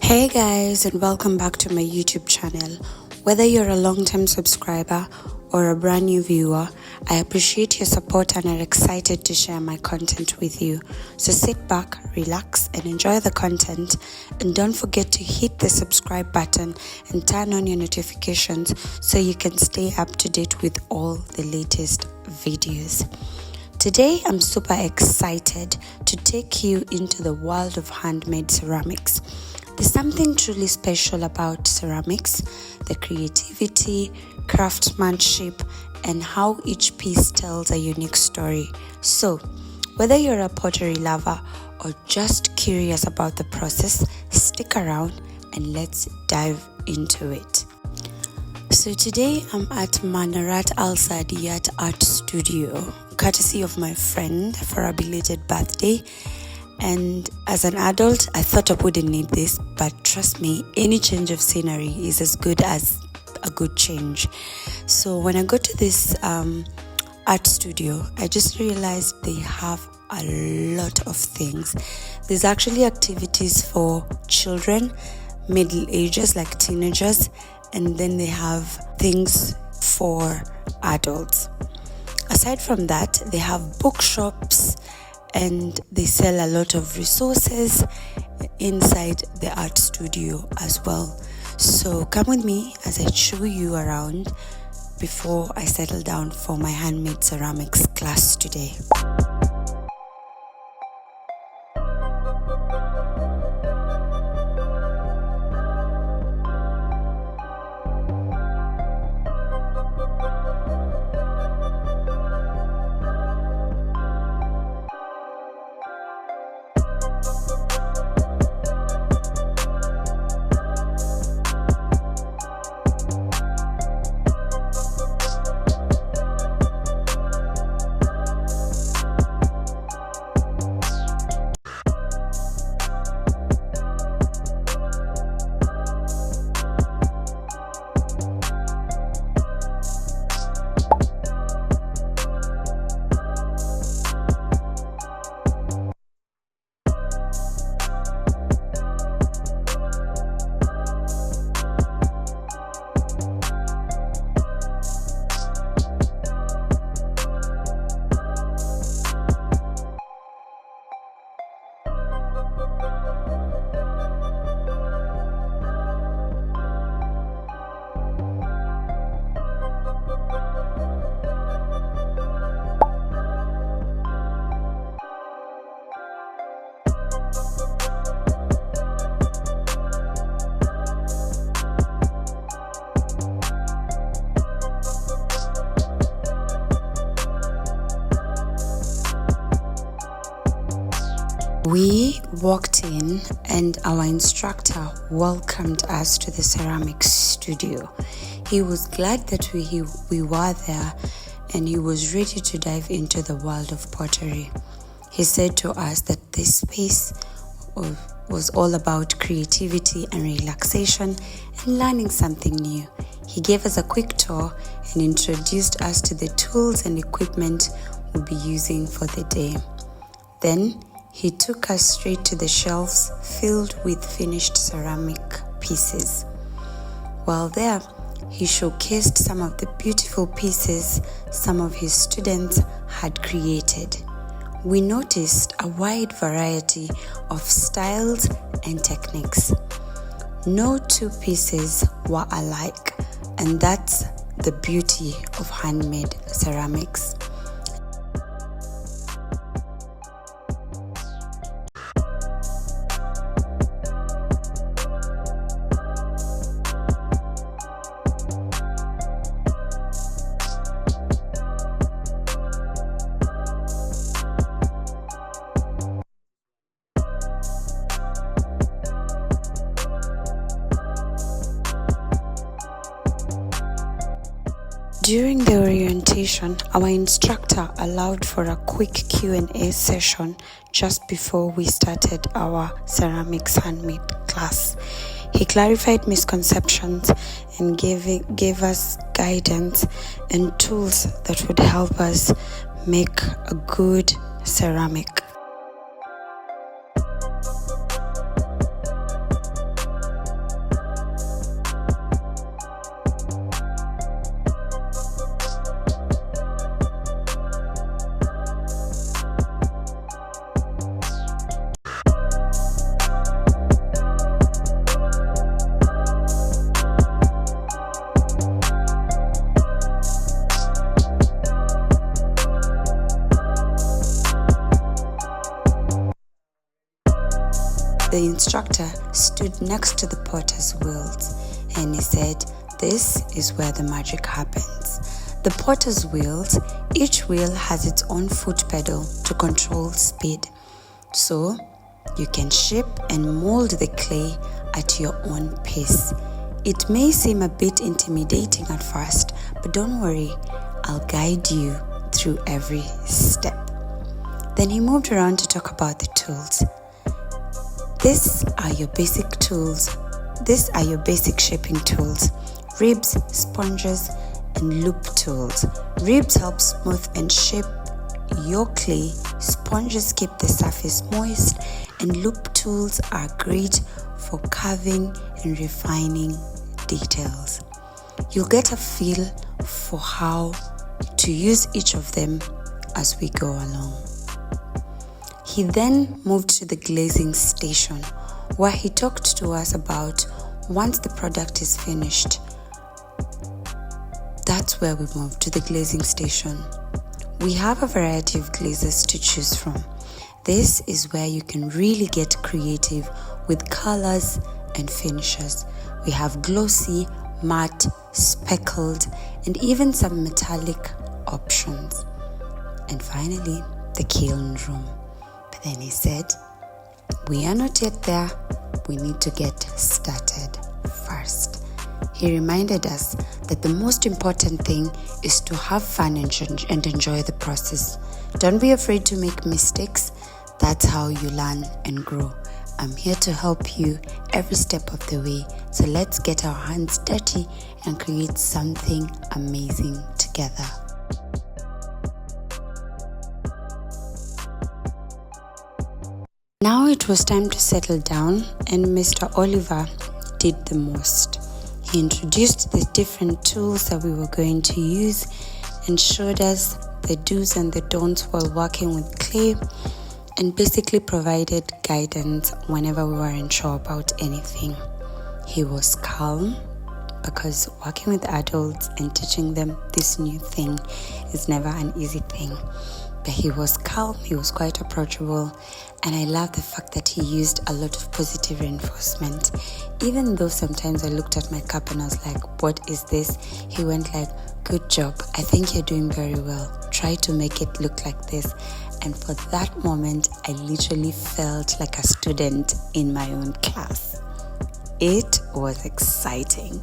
Hey guys, and welcome back to my YouTube channel. Whether you're a long-time subscriber or a brand new viewer, I appreciate your support and are excited to share my content with you. So sit back, relax, and enjoy the content. And don't forget to hit the subscribe button and turn on your notifications so you can stay up to date with all the latest videos. Today, I'm super excited to take you into the world of handmade ceramics. There's something truly special about ceramics, the creativity, craftsmanship, and how each piece tells a unique story. So, whether you're a pottery lover or just curious about the process, stick around and let's dive into it. So today I'm at Manarat Saadiyat art studio, courtesy of my friend for a belated birthday. And as an adult, I thought I wouldn't need this, but trust me, any change of scenery is as good as a good change. So when I go to this art studio, I just realized they have a lot of things. There's actually activities for children, middle ages like teenagers, and then they have things for adults. Aside from that, they have bookshops, and they sell a lot of resources inside the art studio as well. So come with me as I show you around before I settle down for my handmade ceramics class today. We walked in and our instructor welcomed us to the ceramics studio. He was glad that we were there and he was ready to dive into the world of pottery. He said to us that this space was all about creativity and relaxation and learning something new. He gave us a quick tour and introduced us to the tools and equipment we'll be using for the day. Then he took us straight to the shelves filled with finished ceramic pieces. While there, he showcased some of the beautiful pieces some of his students had created. We noticed a wide variety of styles and techniques. No two pieces were alike, and that's the beauty of handmade ceramics. During the orientation, our instructor allowed for a quick Q&A session just before we started our ceramics handmade class. He clarified misconceptions and gave us guidance and tools that would help us make a good ceramic. the instructor stood next to the potter's wheels and he said, "This is where the magic happens." The potter's wheels, each wheel has its own foot pedal to control speed. So you can shape and mold the clay at your own pace. It may seem a bit intimidating at first, but don't worry, I'll guide you through every step. Then he moved around to talk about the tools. These are your basic tools. These are your basic shaping tools: ribs, sponges, and loop tools. Ribs help smooth and shape your clay. Sponges keep the surface moist, and loop tools are great for carving and refining details. You'll get a feel for how to use each of them as we go along. He then moved to the glazing station, where he talked to us about once the product is finished. That's where we moved to the glazing station. We have a variety of glazes to choose from. This is where you can really get creative with colors and finishes. We have glossy, matte, speckled, and even some metallic options. And finally, the kiln room. But then he said, "We are not yet there. We need to get started first." He reminded us that the most important thing is to have fun and enjoy the process. Don't be afraid to make mistakes. That's how you learn and grow. I'm here to help you every step of the way. So let's get our hands dirty and create something amazing together. Now it was time to settle down, and Mr. Oliver did the most. He introduced the different tools that we were going to use and showed us the do's and the don'ts while working with clay, and basically provided guidance whenever we weren't sure about anything. He was calm, because working with adults and teaching them this new thing is never an easy thing. But he was calm, he was quite approachable, and I love the fact that he used a lot of positive reinforcement. Even though sometimes I looked at my cup and I was like, "What is this?" He went like, "Good job, I think you're doing very well. Try to make it look like this." And for that moment, I literally felt like a student in my own class. It was exciting.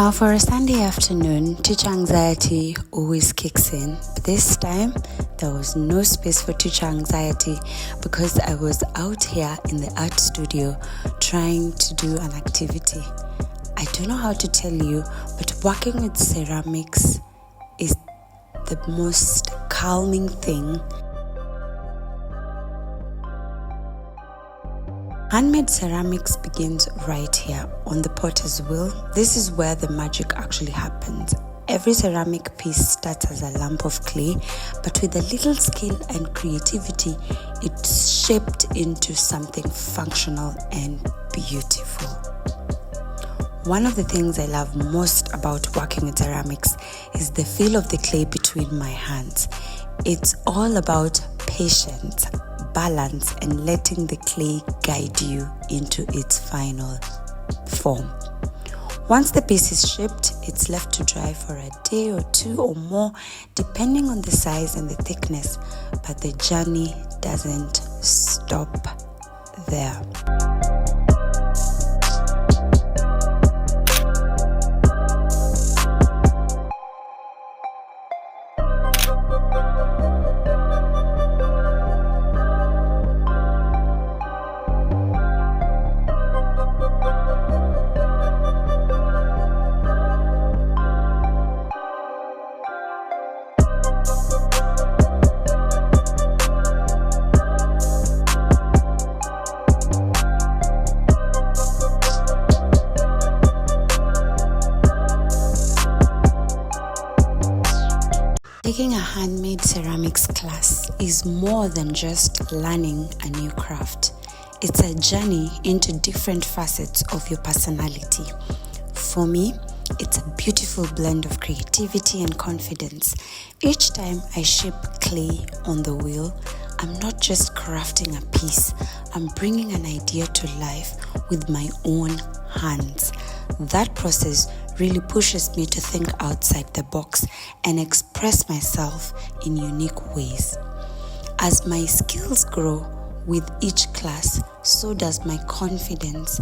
Now for a Sunday afternoon, teacher anxiety always kicks in. But this time, there was no space for teacher anxiety because I was out here in the art studio trying to do an activity. I don't know how to tell you, but working with ceramics is the most calming thing. Handmade ceramics begins right here on the potter's wheel. This is where the magic actually happens. Every ceramic piece starts as a lump of clay, but with a little skill and creativity, it's shaped into something functional and beautiful. One of the things I love most about working with ceramics is the feel of the clay between my hands. It's all about patience, balance, and letting the clay guide you into its final form. Once the piece is shaped, it's left to dry for a day or two or more, depending on the size and the thickness, but the journey doesn't stop there. Taking a handmade ceramics class is more than just learning a new craft. It's a journey into different facets of your personality. For me, it's a beautiful blend of creativity and confidence. Each time I shape clay on the wheel, I'm not just crafting a piece, I'm bringing an idea to life with my own hands. That process really pushes me to think outside the box and express myself in unique ways. As my skills grow with each class, so does my confidence.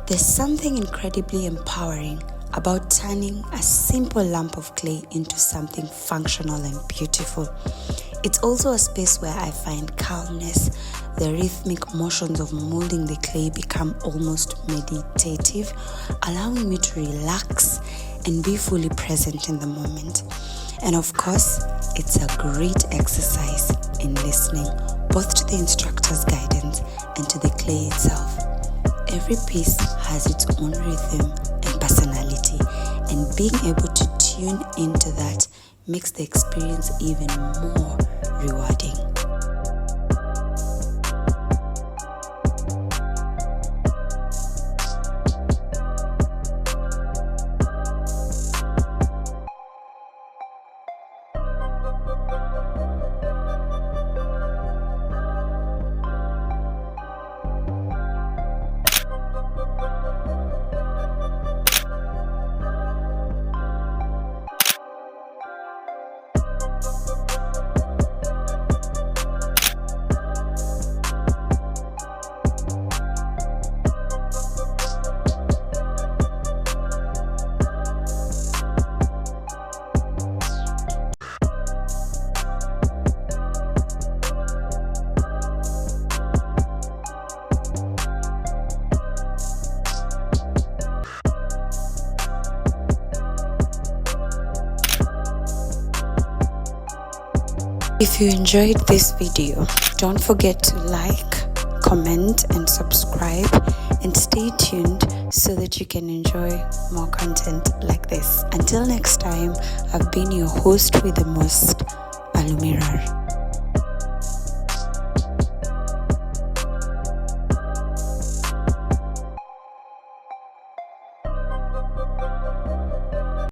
There's something incredibly empowering about turning a simple lump of clay into something functional and beautiful. It's also a space where I find calmness. The rhythmic motions of molding the clay become almost meditative, allowing me to relax and be fully present in the moment. And of course, it's a great exercise in listening, both to the instructor's guidance and to the clay itself. Every piece has its own rhythm and personality, and being able to tune into that makes the experience even more rewarding. If you enjoyed this video, don't forget to like, comment, and subscribe, and stay tuned so that you can enjoy more content like this. Until next time, I've been your host with the most, Manarat.